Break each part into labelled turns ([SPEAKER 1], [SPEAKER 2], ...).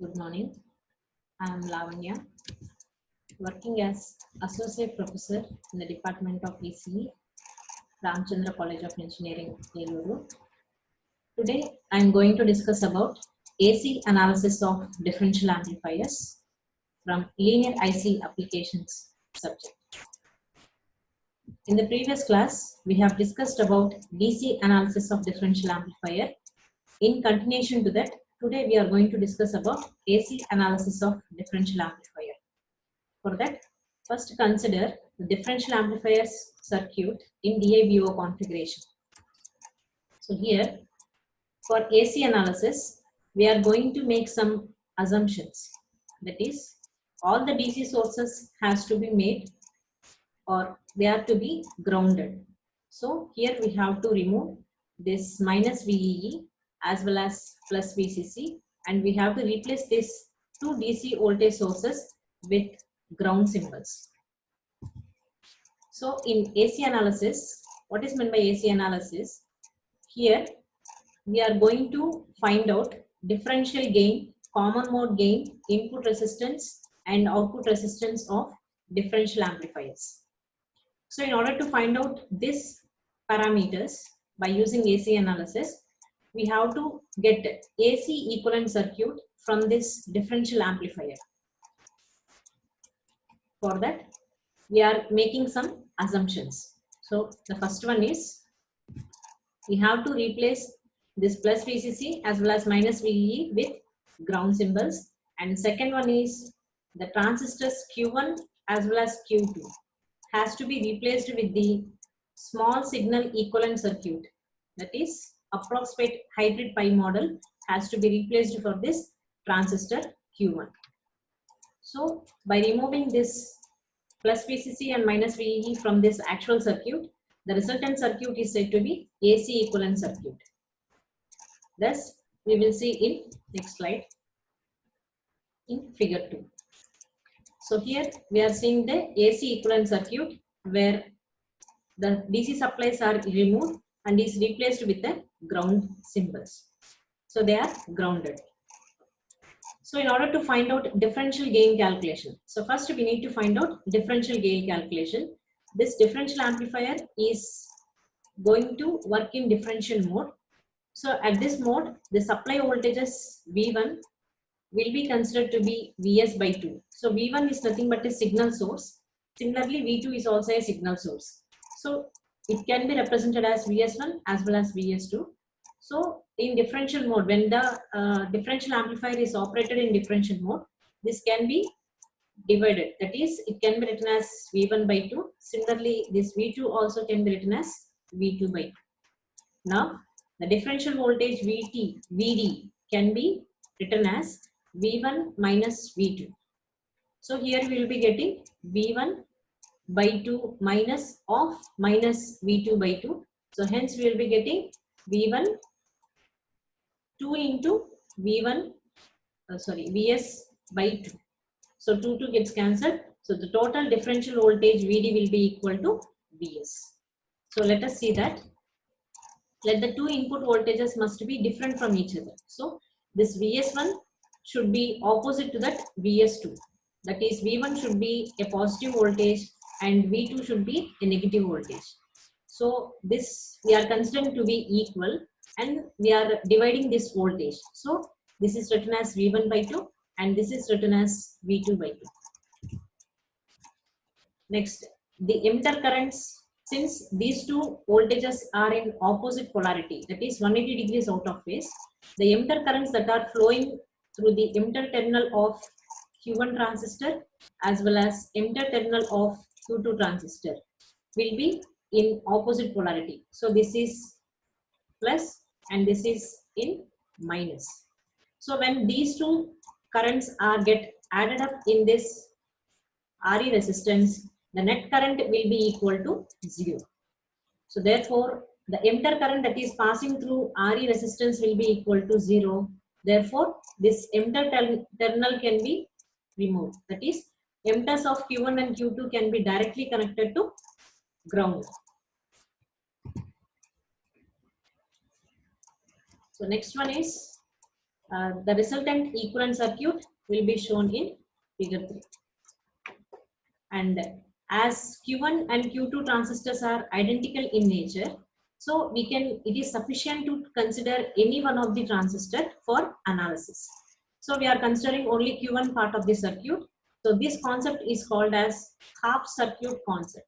[SPEAKER 1] Good morning. I am Lavanya, working as Associate Professor in the Department of ECE, Ramchandra College of Engineering, Eluru. Today, I am going to discuss about AC analysis of differential amplifiers from linear IC applications subject. In the previous class, we have discussed about DC analysis of differential amplifier. In continuation to that, today we are going to discuss about AC analysis of differential amplifier. For that, first consider the differential amplifiers circuit in DABO configuration. So here, for AC analysis, we are going to make some assumptions. That is, all the DC sources has to be made or they are to be grounded. So here we have to remove this minus VEE as well as plus VCC, and we have to replace this two DC voltage sources with ground symbols. So in AC analysis, what is meant by AC analysis? Here we are going to find out differential gain, common mode gain, input resistance and output resistance of differential amplifiers. So in order to find out these parameters by using AC analysis, we have to get AC equivalent circuit from this differential amplifier. For that, we are making some assumptions. So the first one is we have to replace this plus VCC as well as minus VEE with ground symbols, and second one is the transistors Q1 as well as Q2 has to be replaced with the small signal equivalent circuit, that is approximate hybrid pi model has to be replaced for this transistor Q1. So by removing this plus VCC and minus VEE from this actual circuit, the resultant circuit is said to be AC equivalent circuit. Thus, we will see in next slide in figure 2. So here we are seeing the AC equivalent circuit where the DC supplies are removed and is replaced with the ground symbols. So they are grounded. So in order to find out differential gain calculation, so first we need to find out differential gain calculation. This differential amplifier is going to work in differential mode. So at this mode, the supply voltages V1 will be considered to be Vs by 2. So V1 is nothing but a signal source. Similarly, V2 is also a signal source. So it can be represented as Vs1 as well as Vs2. So in differential mode, when the differential amplifier is operated in differential mode, this can be divided. That is, it can be written as V1 by 2. Similarly, this V2 also can be written as V2 by 2. Now, the differential voltage VD can be written as V1 minus V2. So here we will be getting V1 by 2 minus of minus V2 by 2. So hence we will be getting V1 2 into V1, Vs by 2. So 2 gets cancelled. So the total differential voltage Vd will be equal to Vs. So let us see that. Let the two input voltages must be different from each other. So this Vs1 should be opposite to that Vs2. That is, V1 should be a positive voltage and V2 should be a negative voltage. So this we are considering to be equal and we are dividing this voltage. So this is written as V1 by 2 and this is written as V2 by 2. Next, the emitter currents, since these two voltages are in opposite polarity, that is 180 degrees out of phase, the emitter currents that are flowing through the emitter terminal of Q1 transistor as well as emitter terminal of Q2 transistor will be in opposite polarity. So this is plus and this is in minus. So when these two currents are get added up in this RE resistance, the net current will be equal to 0. So therefore, the emitter current that is passing through RE resistance will be equal to 0. Therefore, this emitter terminal can be removed. That is, emitters of Q1 and Q2 can be directly connected to ground. So next one is The resultant equivalent circuit will be shown in figure 3. And as Q1 and Q2 transistors are identical in nature, so it is sufficient to consider any one of the transistor for analysis. So we are considering only Q1 part of the circuit. So this concept is called as half circuit concept.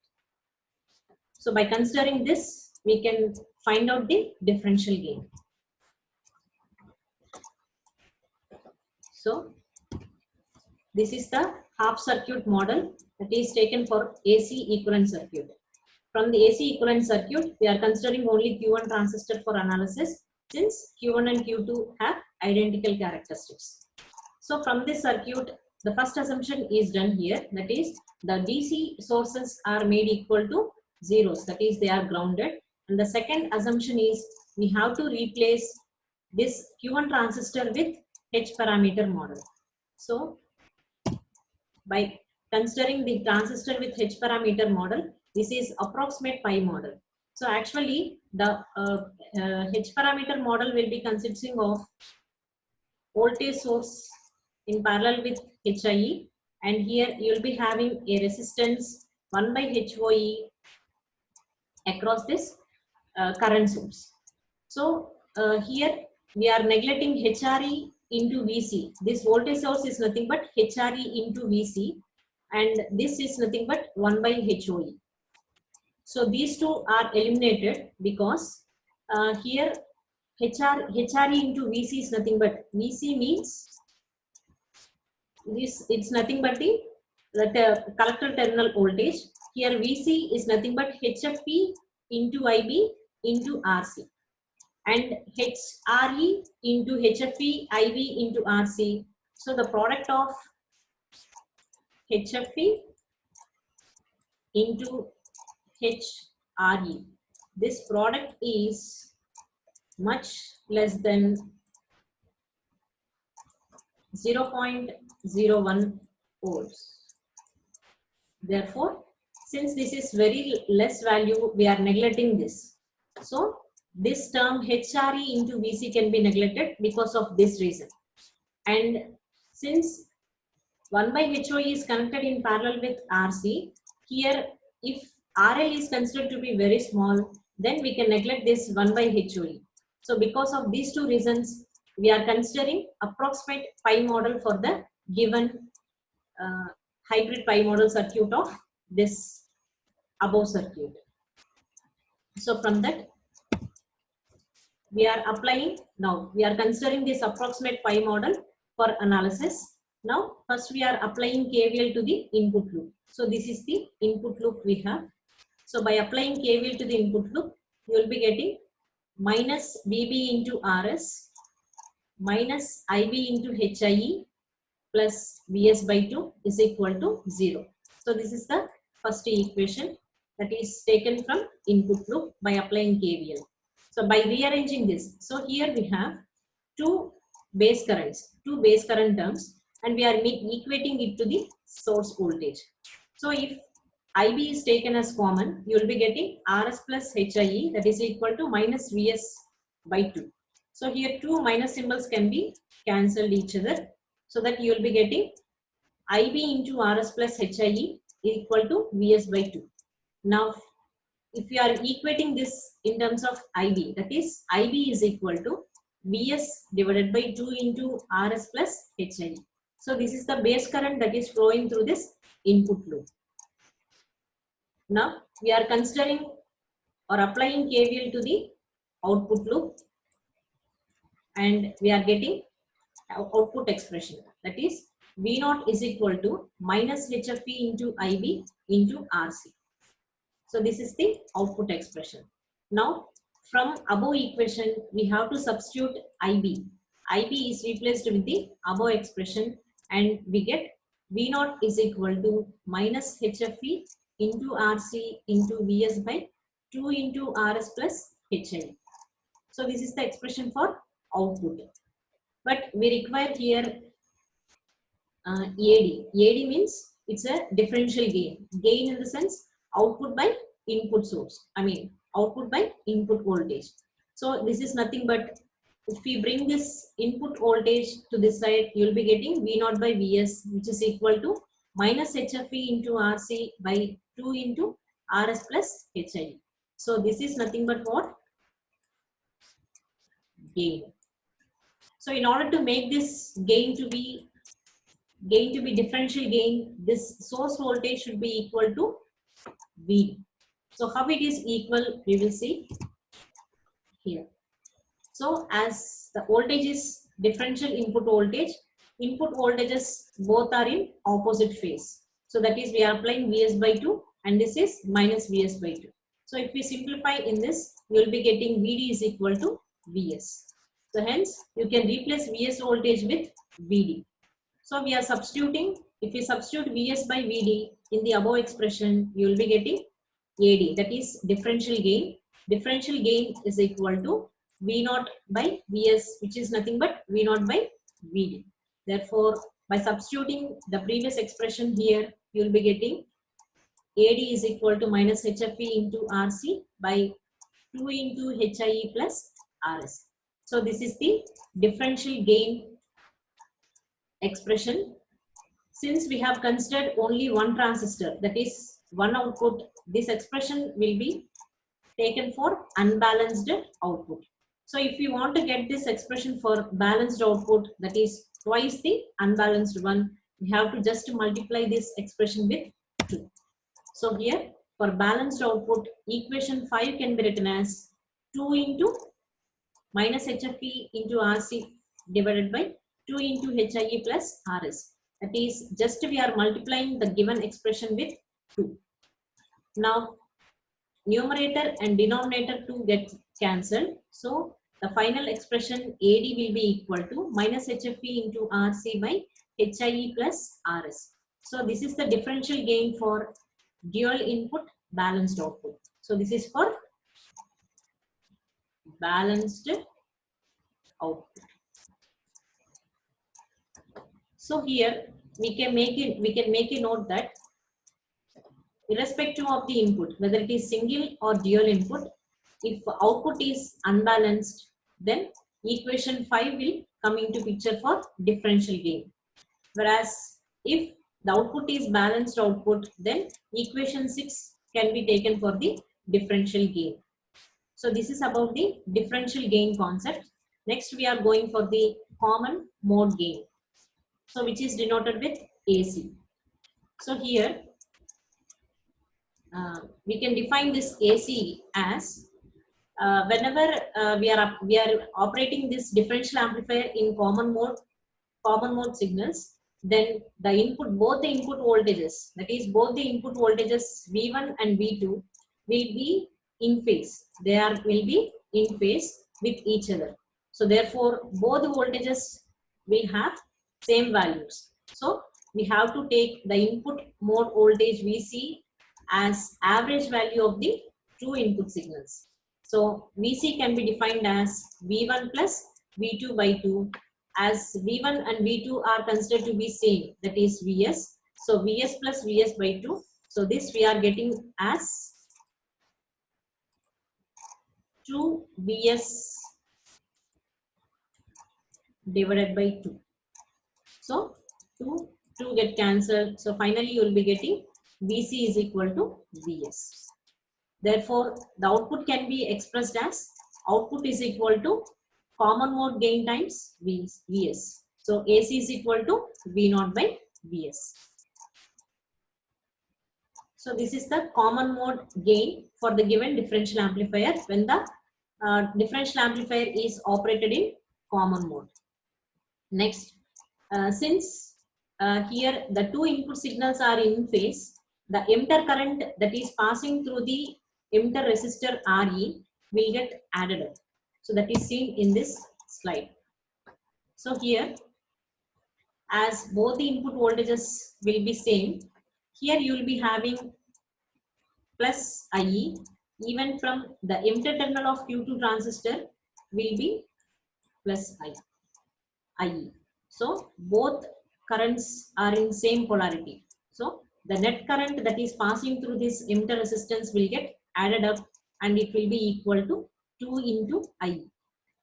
[SPEAKER 1] So by considering this, we can find out the differential gain. So this is the half circuit model that is taken for AC equivalent circuit. From the AC equivalent circuit, we are considering only Q1 transistor for analysis since Q1 and Q2 have identical characteristics. So from this circuit, the first assumption is done here, that is the DC sources are made equal to zeros, that is they are grounded. And the second assumption is we have to replace this Q1 transistor with H parameter model. So by considering the transistor with H parameter model, this is approximate pi model. So actually the H parameter model will be consisting of voltage source in parallel with HIE, and here you will be having a resistance 1 by HOE across this current source. So here we are neglecting HRE into VC. This voltage source is nothing but HRE into VC, and this is nothing but 1 by HOE. So these two are eliminated because here HRE into VC is nothing but, VC means this, it's nothing but the collector terminal voltage. Here VC is nothing but HFE into IB into RC, and HRE into HFE IB into RC. So the product of HFE into HRE, this product is much less than 0.01 volts. Therefore, since this is very less value, we are neglecting this. So this term HRE into VC can be neglected because of this reason. And since 1 by HOE is connected in parallel with RC, here if RL is considered to be very small, then we can neglect this 1 by HOE. So because of these two reasons, we are considering approximate pi model for the given hybrid pi model circuit of this above circuit. So from that, we are applying, now we are considering this approximate pi model for analysis. Now first we are applying KVL to the input loop. So this is the input loop we have. So by applying KVL to the input loop, you will be getting minus VB into RS minus IB into HIE plus Vs by 2 is equal to 0. So this is the first equation that is taken from input loop by applying KVL. So by rearranging this, so here we have two base current terms, and we are equating it to the source voltage. So if IB is taken as common, you will be getting RS plus HIE, that is equal to minus Vs by 2. So here two minus symbols can be cancelled each other, so that you will be getting IB into RS plus HIE equal to Vs by 2. Now if you are equating this in terms of IB, that is IB is equal to Vs divided by 2 into RS plus HIE. So this is the base current that is flowing through this input loop. Now we are considering or applying KVL to the output loop, and we are getting output expression, that is V0 is equal to minus HFE into IB into RC. So this is the output expression. Now from above equation, we have to substitute IB. IB is replaced with the above expression, and we get V0 is equal to minus HFE into RC into Vs by 2 into RS plus HI. So this is the expression for output. But we require here AD. AD means it's a differential gain. Gain in the sense output by input source. I mean output by input voltage. So this is nothing but if we bring this input voltage to this side, you will be getting V0 by Vs, which is equal to minus HFE into RC by 2 into RS plus HIE. So this is nothing but what? Gain. So in order to make this gain to be differential gain, this source voltage should be equal to V. So how it is equal, we will see here. So as the voltage is differential input voltages both are in opposite phase. So that is we are applying Vs by 2 and this is minus Vs by 2. So if we simplify in this, you will be getting Vd is equal to Vs. So hence you can replace Vs voltage with Vd. So we are substituting, if we substitute Vs by Vd in the above expression, you will be getting AD, that is differential gain. Differential gain is equal to V0 by Vs, which is nothing but V0 by Vd. Therefore, by substituting the previous expression here, you will be getting AD is equal to minus HFE into RC by 2 into HIE plus RS. So this is the differential gain expression. Since we have considered only one transistor, that is one output, this expression will be taken for unbalanced output. So if you want to get this expression for balanced output, that is twice the unbalanced one, we have to just multiply this expression with 2. So here for balanced output, equation 5 can be written as 2 into minus HFE into RC divided by 2 into HIE plus RS. That is just we are multiplying the given expression with 2. Now numerator and denominator 2 get cancelled. So the final expression AD will be equal to minus HFE into RC by HIE plus RS. So this is the differential gain for dual input balanced output. So this is for balanced output. So here we can make a note that irrespective of the input, whether it is single or dual input, if output is unbalanced, then equation 5 will come into picture for differential gain. Whereas if the output is balanced output, then equation 6 can be taken for the differential gain. So this is about the differential gain concept. Next we are going for the common mode gain. So which is denoted with AC. So here we can define this AC as whenever we are operating this differential amplifier in common mode signals, then the input, both the input voltages, that is both the input voltages V1 and V2 will be in phase. They will be in phase with each other. So therefore both the voltages will have same values. So we have to take the input mode voltage VC as average value of the two input signals. So VC can be defined as V1 plus V2 by 2, as V1 and V2 are considered to be same, that is Vs. So Vs plus Vs by 2. So this we are getting as 2 Vs divided by 2. So 2 get cancelled. So finally you will be getting Vc is equal to Vs. Therefore the output can be expressed as output is equal to common mode gain times Vs. So AC is equal to V0 by Vs. So this is the common mode gain for the given differential amplifier when the differential amplifier is operated in common mode. Next, since here the two input signals are in phase, the emitter current that is passing through the emitter resistor Re will get added up. So that is seen in this slide. So here, as both the input voltages will be same, here you will be having plus IE, even from the emitter terminal of Q2 transistor will be plus IE. So both currents are in same polarity. So the net current that is passing through this emitter resistance will get added up and it will be equal to 2 into IE.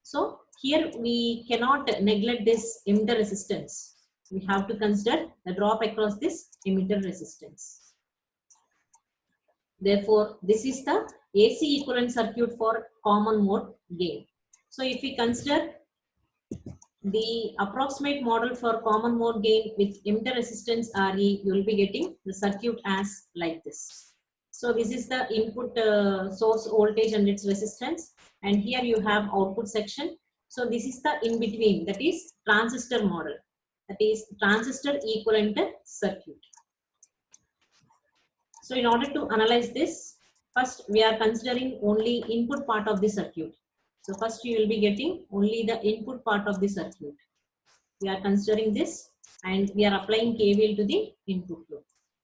[SPEAKER 1] So here we cannot neglect this emitter resistance. We have to consider the drop across this emitter resistance. Therefore, this is the AC equivalent circuit for common mode gain. So if we consider the approximate model for common mode gain with emitter resistance RE, you will be getting the circuit as like this. So this is the input source voltage and its resistance, and here you have output section. So this is the in between, that is transistor model, that is transistor equivalent circuit. So in order to analyze this, first we are considering only input part of the circuit. So first you will be getting only the input part of the circuit. We are considering this and we are applying KVL to the input loop.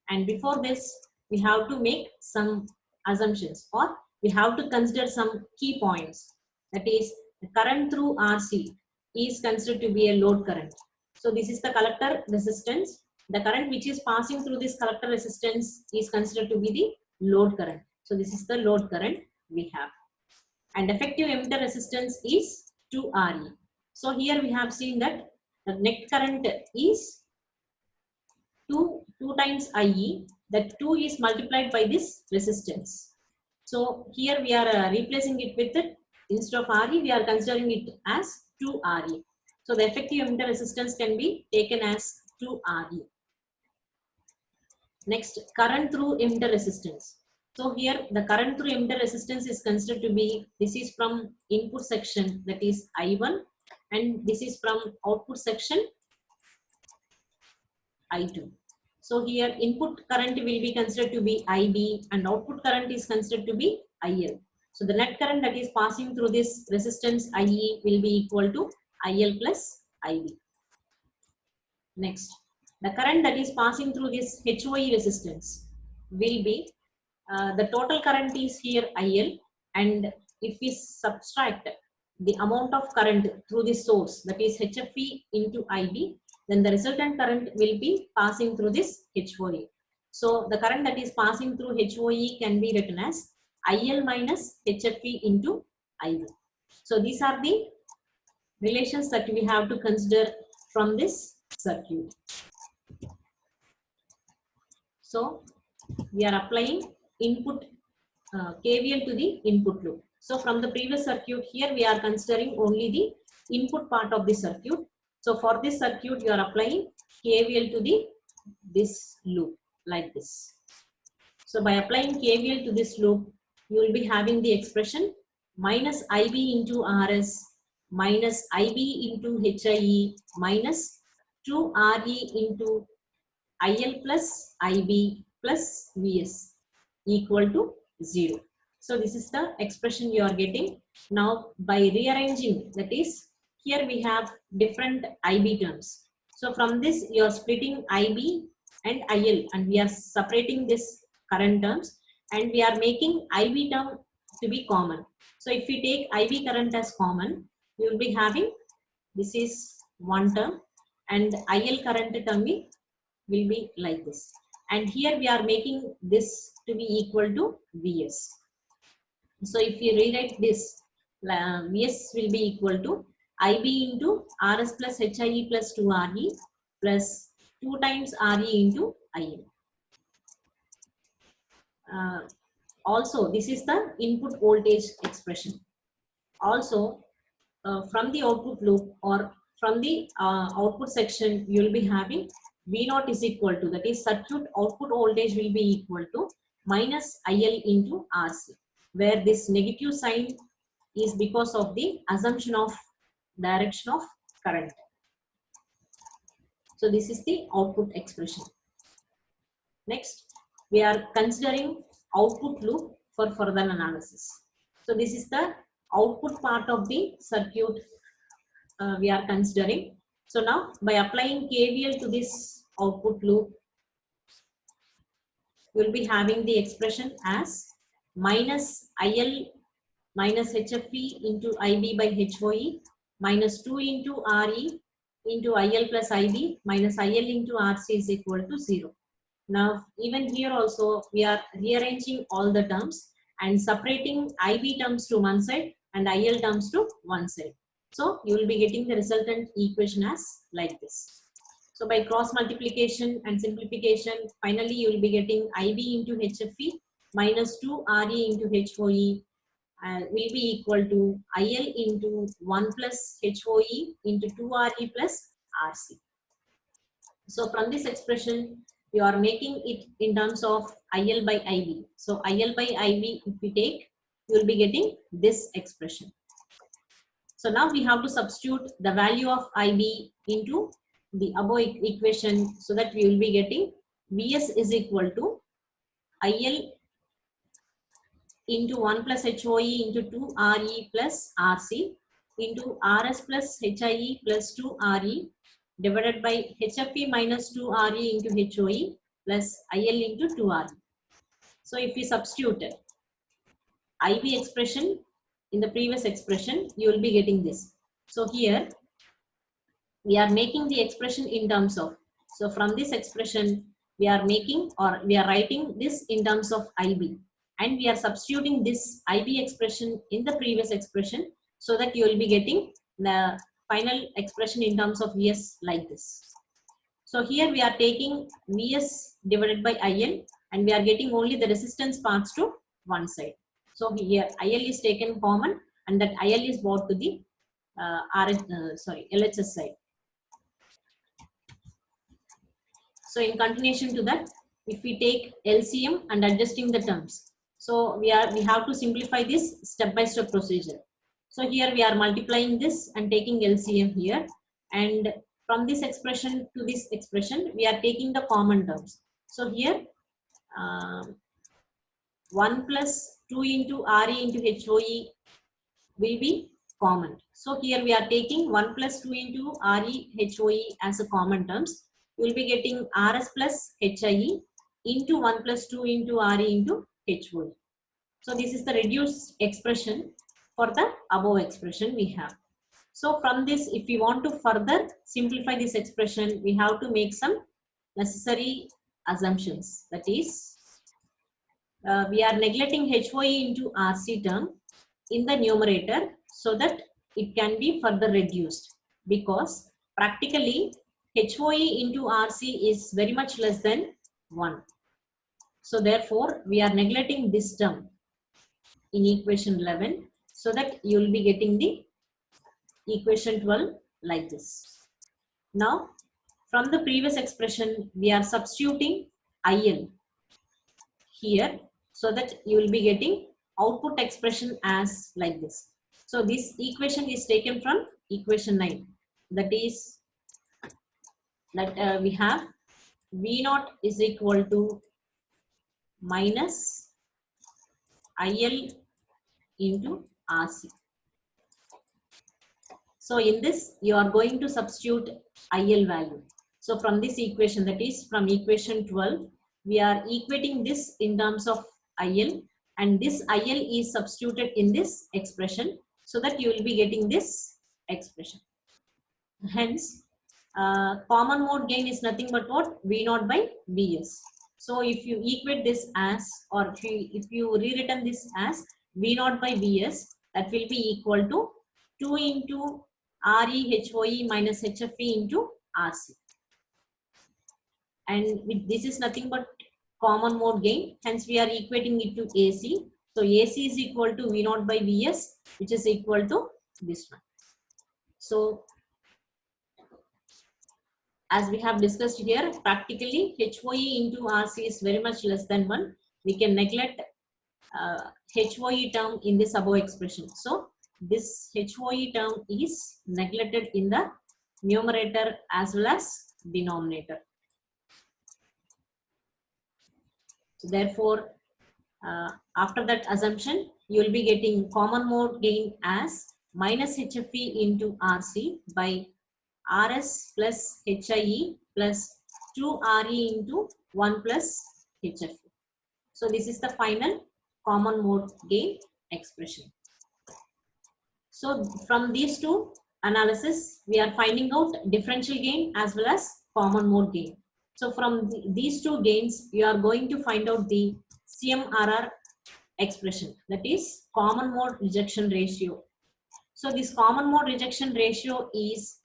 [SPEAKER 1] And before this, we have to make some assumptions, or we have to consider some key points. That is, the current through RC is considered to be a load current. So this is the collector resistance. The current which is passing through this collector resistance is considered to be the load current. So this is the load current we have. And effective emitter resistance is 2RE. So here we have seen that the net current is 2 times IE. That 2 is multiplied by this resistance. So here we are replacing it with it. Instead of RE, we are considering it as 2RE. So the effective emitter resistance can be taken as 2RE. Next, current through emitter resistance. So here the current through emitter resistance is considered to be, this is from input section, that is I1, and this is from output section I2. So here input current will be considered to be IB and output current is considered to be IL. So the net current that is passing through this resistance IE will be equal to IL plus IB. Next, the current that is passing through this HOE resistance will be, the total current is here IL, and if we subtract the amount of current through this source, that is HFE into IB, then the resultant current will be passing through this HOE. So the current that is passing through HOE can be written as IL minus HFE into IB. So these are the relations that we have to consider from this circuit. So we are applying input KVL to the input loop. So from the previous circuit, here we are considering only the input part of the circuit. So for this circuit, you are applying KVL to this loop like this. So by applying KVL to this loop, you will be having the expression minus IB into RS minus IB into HIE minus 2RE into IL plus IB plus VS equal to 0. So this is the expression you are getting. Now by rearranging, that is, here we have different IB terms. So from this you are splitting IB and IL and we are separating this current terms and we are making IB term to be common. So if we take IB current as common, you will be having, this is one term and IL current term will be like this. And here we are making this to be equal to VS. So if you rewrite this, VS will be equal to IB into RS plus HIE plus 2RE plus 2 times RE into IL. Also, this is the input voltage expression. Also, from the output loop or from the output section, you will be having V0 is equal to, that is circuit output voltage will be equal to minus IL into RC, where this negative sign is because of the assumption of direction of current. So this is the output expression. Next, we are considering output loop for further analysis. So this is the output part of the circuit we are considering. So now by applying KVL to this output loop, you will be having the expression as minus IL minus HFE into IB by HOE minus 2 into RE into IL plus IB minus IL into RC is equal to 0. Now even here also we are rearranging all the terms and separating IB terms to one side and IL terms to one side. So you will be getting the resultant equation as like this. So by cross multiplication and simplification, finally you will be getting IB into HFE minus 2 RE into HOE will be equal to IL into 1 plus HOE into 2 RE plus RC. So from this expression, you are making it in terms of IL by IB. So IL by IB, if we take, you will be getting this expression. So now we have to substitute the value of IB into the above equation so that we will be getting Vs is equal to IL into 1 plus HOE into 2 RE plus RC into RS plus HIE plus 2 RE divided by HFE minus 2 RE into HOE plus IL into 2 RE. So if we substitute IB expression in the previous expression, you will be getting this. So here we are making the expression in terms of, so from this expression we are making or we are writing this in terms of IB, and we are substituting this IB expression in the previous expression so that you will be getting the final expression in terms of Vs like this. So here we are taking Vs divided by IL and we are getting only the resistance parts to one side. So here IL is taken common and that IL is brought to the LHS side. So in continuation to that, if we take LCM and adjusting the terms, so we have to simplify this step-by-step procedure. So here we are multiplying this and taking LCM here, and from this expression to this expression, we are taking the common terms. So here 1 plus 2 into RE into HOE will be common. So here we are taking 1 plus 2 into RE HOE as a common terms. We will be getting RS plus HIE into 1 plus 2 into RE into HOE. So this is the reduced expression for the above expression we have. So from this, if we want to further simplify this expression, we have to make some necessary assumptions. That is, we are neglecting HOE into RC term in the numerator so that it can be further reduced, because practically HOE into RC is very much less than 1. So therefore, we are neglecting this term in equation 11 so that you will be getting the equation 12 like this. Now, from the previous expression, we are substituting IL here so that you will be getting output expression as like this. So this equation is taken from equation 9. That is that we have V0 is equal to minus IL into RC. So in this, you are going to substitute IL value. So from this equation, that is from equation 12, we are equating this in terms of IL, and this IL is substituted in this expression so that you will be getting this expression. Hence, common mode gain is nothing but what? V0 by Vs. So if you equate this as, or if you rewritten this as V0 by Vs, that will be equal to 2 into RE HOE minus HFE into RC. And this is nothing but common mode gain. Hence, we are equating it to AC. So AC is equal to V0 by Vs, which is equal to this one. So as we have discussed here, practically HOE into RC is very much less than 1. We can neglect HOE term in this above expression. So this HOE term is neglected in the numerator as well as denominator. So therefore, after that assumption, you will be getting common mode gain as minus HFE into RC by RS plus HIE plus 2 RE into 1 plus HFE. So this is the final common mode gain expression. So from these two analysis, we are finding out differential gain as well as common mode gain. So from these two gains, you are going to find out the CMRR expression, that is common mode rejection ratio. So this common mode rejection ratio is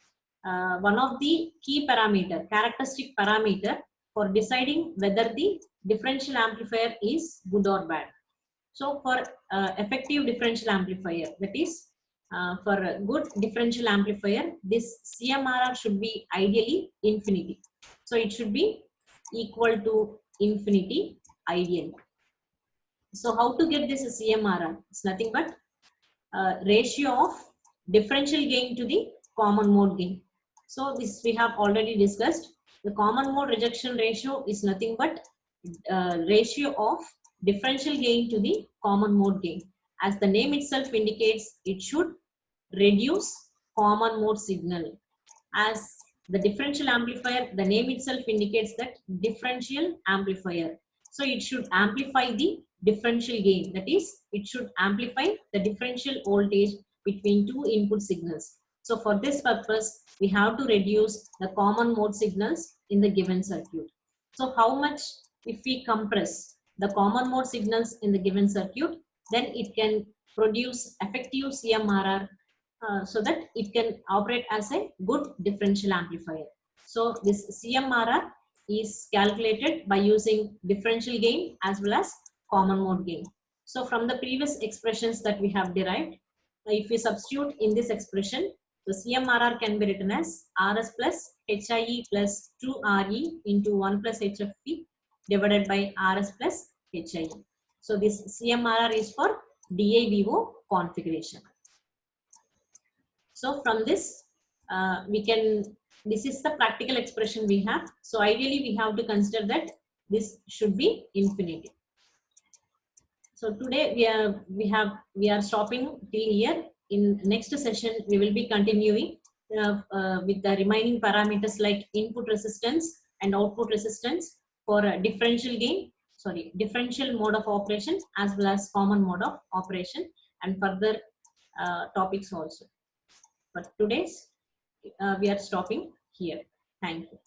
[SPEAKER 1] one of the key characteristic parameter for deciding whether the differential amplifier is good or bad. So for effective differential amplifier, that is for a good differential amplifier, this CMRR should be ideally infinity. So it should be equal to infinity ideally. So how to get this CMRR? It's nothing but ratio of differential gain to the common mode gain. So this we have already discussed. The common mode rejection ratio is nothing but ratio of differential gain to the common mode gain. As the name itself indicates, it should reduce common mode signal. As the differential amplifier, the name itself indicates that differential amplifier. So it should amplify the differential gain. That is, it should amplify the differential voltage between two input signals. So for this purpose, we have to reduce the common mode signals in the given circuit. So how much if we compress the common mode signals in the given circuit, then it can produce effective CMRR so that it can operate as a good differential amplifier. So this CMRR is calculated by using differential gain as well as common mode gain. So from the previous expressions that we have derived, if we substitute in this expression, the CMRR can be written as RS plus HIE plus 2RE into 1 plus HFP divided by RS plus HIE. So this CMRR is for DIVO configuration. So from this, this is the practical expression we have. So ideally we have to consider that this should be infinity. So today we are stopping till here. In next session, we will be continuing with the remaining parameters like input resistance and output resistance for differential mode of operation as well as common mode of operation and further topics also. But today's we are stopping here. Thank you.